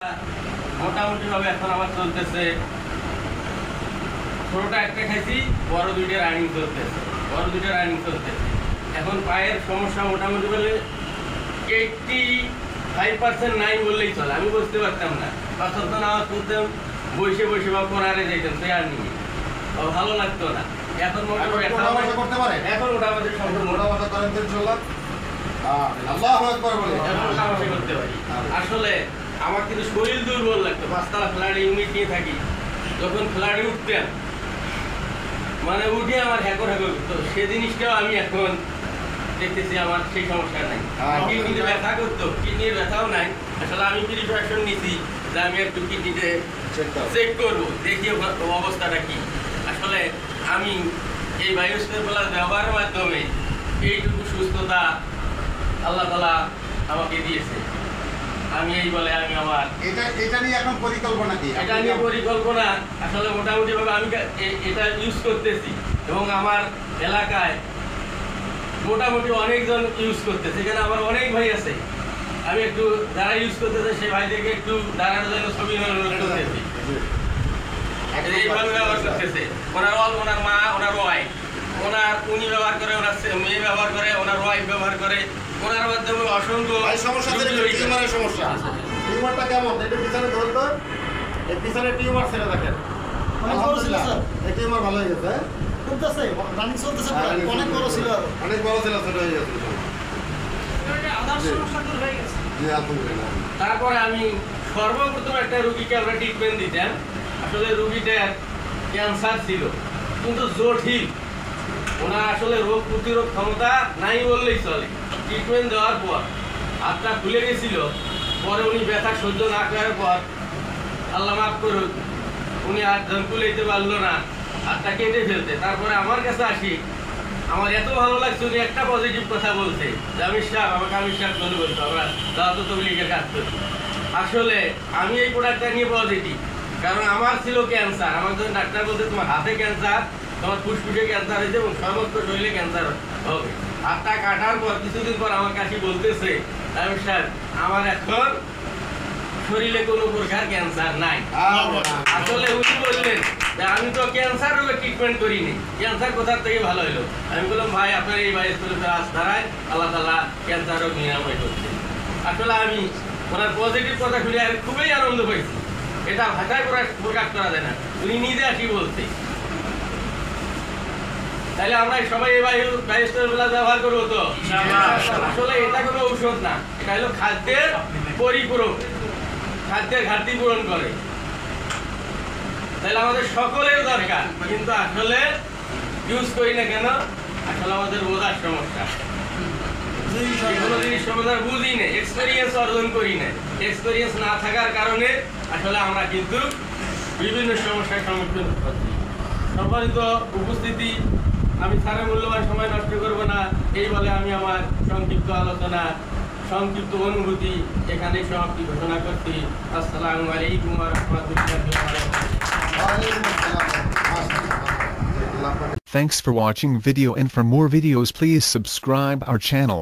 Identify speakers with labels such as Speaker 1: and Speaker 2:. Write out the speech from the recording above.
Speaker 1: মোটামুটি ভাবে এখন আমার চলতেছে, ছোটটা একটা খাইছি, বড় দুইটা রানিং চলতেছে। এখন পায়ের সমস্যা মোটামুটি বলে 85% নাই বললেই চলে। আমি বুঝতে পারতাম না, পাঁচটা নামাজ পড়তাম, বসে বা কোনারে যাইতাম, সে আর নিয়ে ভালো লাগতো না। এখন মোটামুটি
Speaker 2: করতে পারে,
Speaker 1: এখন মোটামুটি
Speaker 2: মোটামুটি করেন তো চলো। আল্লাহু আকবার বলে
Speaker 1: এখন মোটামুটি করতে পারি। আসলে আমার কিন্তু শরীর দুর্বল লাগতো, পাঁচতলা ফ্ল্যাটে ইউনিট নিয়ে থাকি। যখন ফ্ল্যাটে উঠতাম, মানে উঠে আমার হ্যাকর করতো, সে জিনিসটাও আমি এখন দেখতেছি আমার সেই সমস্যা নাই। কিডনিতে ব্যথা করতো, কিডনির ব্যথাও নাই। আসলে আমি প্রিপারেশন নিছি যে আমি একটু কিডনিতে চেক করবো, দেখি অবস্থাটা কি। আসলে আমি এই বায়োস্কোপ প্লাস ব্যবহারের মাধ্যমে এইটুকু সুস্থতা আল্লাহ তাআলা আমাকে দিয়েছে। আমি এই বলে আমি আমার
Speaker 2: এটা নিয়ে এখন পরিকল্পনা কি?
Speaker 1: এটা নিয়ে পরিকল্পনা আসলে মোটামুটি ভাবে আমি এটা ইউজ করতেছি এবং আমার এলাকায় মোটামুটি অনেকজন ইউজ করতেছে। এখানে আমার অনেক ভাই আছে, আমি একটু যারা ইউজ করতেছে সেই ভাইদেরকে একটু দাঁড়ানোর জন্য ছবি করতেছি। এইভাবে ব্যবহার করতেছে, ওনার মা, ওনার ওয়াইফ, উনি ব্যবহার করে, ওনার মেয়ে ব্যবহার করে, ওনার ওয়াইফ ব্যবহার করে, ওনার মাধ্যমে অসংখ্য
Speaker 2: সমস্যা। টিউমারটা কেমন? এটা পিছনে ধরুন তো, এই পিছনে টিউমার ছেড়ে দেখেন।
Speaker 3: অনেক বড় ছিল স্যার,
Speaker 2: এই টিউমার ভালো হয়ে গেছে,
Speaker 3: চলতেছে, রানিং চলতেছে, অনেক বড় ছিল,
Speaker 2: অনেক বড় ছিল, ছোট হয়ে গেছে।
Speaker 1: তারপরে আমি সর্বপ্রথম একটা রুগীকে আমরা ট্রিটমেন্ট দিতাম। আসলে রুগীটার ক্যান্সার ছিল, কিন্তু জটিল, ওনার আসলে রোগ প্রতিরোধ ক্ষমতা নাই বললেই চলে। ট্রিটমেন্ট দেওয়ার পর হাতটা খুলে গেছিল, পরে উনি ব্যথা সহ্য না করার পর আল্লাহ মাফ করুক, উনি আর কুলাইতে পারলো না, হাতটা কেটে ফেলতে। তারপরে আমার কাছে আসি, আমার এত ভালো লাগছে, উনি একটা পজিটিভ কথা বলছে, জামির সাহেব, আমাকে আমির সাহেব বলে বলতো, আমরা দাওয়াত তবলিগের কাজ করি। আসলে আমি এই প্রোডাক্টটা নিয়ে পজিটিভ, কারণ আমার ছিল ক্যান্সার। আমার যখন ডাক্তার বলতে তোমার হাতে ক্যান্সার, তোমার ফুসফুসে ক্যান্সার হয়েছে এবং সমস্ত শরীরে ক্যান্সার হবে। হাতটা কাটার পর কিছুদিন পর আমার কাছে বলতেছে, জামির সাহেব, আমার এখন শরীরে কোনো প্রকার ক্যান্সার নাই। আসলে উনি বললেন যে আমি তো ক্যান্সার রোগের ট্রিটমেন্ট করিনি, ক্যান্সার কোথার থেকে ভালো হলো? আমি বললাম, ভাই আপনার এই বায়োস্কোপের আস্থায় আল্লাহ তাআলা ক্যান্সার রোগ নিরাময় করছে। আসলে আমি ওনার পজিটিভ কথা শুনে খুবই আনন্দ পাইছি, এটা ভাষায় প্রকাশ করা যায় না, উনি নিজে আসি বলছে। তাহলে আমরা সবাই এই বায়োস্কোপ ব্যবহার করবো তো? আসলে এটা কোনো ঔষধ না, এটা হলো খাদ্যের পরিপূরক, খাদ্যের ঘাটতি পূরণ করে। তাহলে আমাদের সকলের দরকার, কিন্তু আসলে ইউজ করি না কেন? আসলে আমাদের বোঝার সমস্যা, কোনো জিনিস সমস্যা বুঝি না, এক্সপেরিয়েন্স অর্জন করি না। এক্সপেরিয়েন্স না থাকার কারণে আসলে আমরা কিন্তু বিভিন্ন সমস্যার সম্মুখীন হচ্ছি। সম্মানিত উপস্থিতি, আমি স্যারের মূল্যবান সময় নষ্ট করব না, এই বলে আমি আমার সংক্ষিপ্ত আলোচনা, সংক্ষিপ্ত অনুভূতি এখানে সমাপ্তি ঘোষণা করছি। আসসালামু আলাইকুম ওয়া রাহমাতুল্লাহি ওয়া বারাকাতুহু।
Speaker 4: Thanks for watching video, and for more videos please subscribe our channel.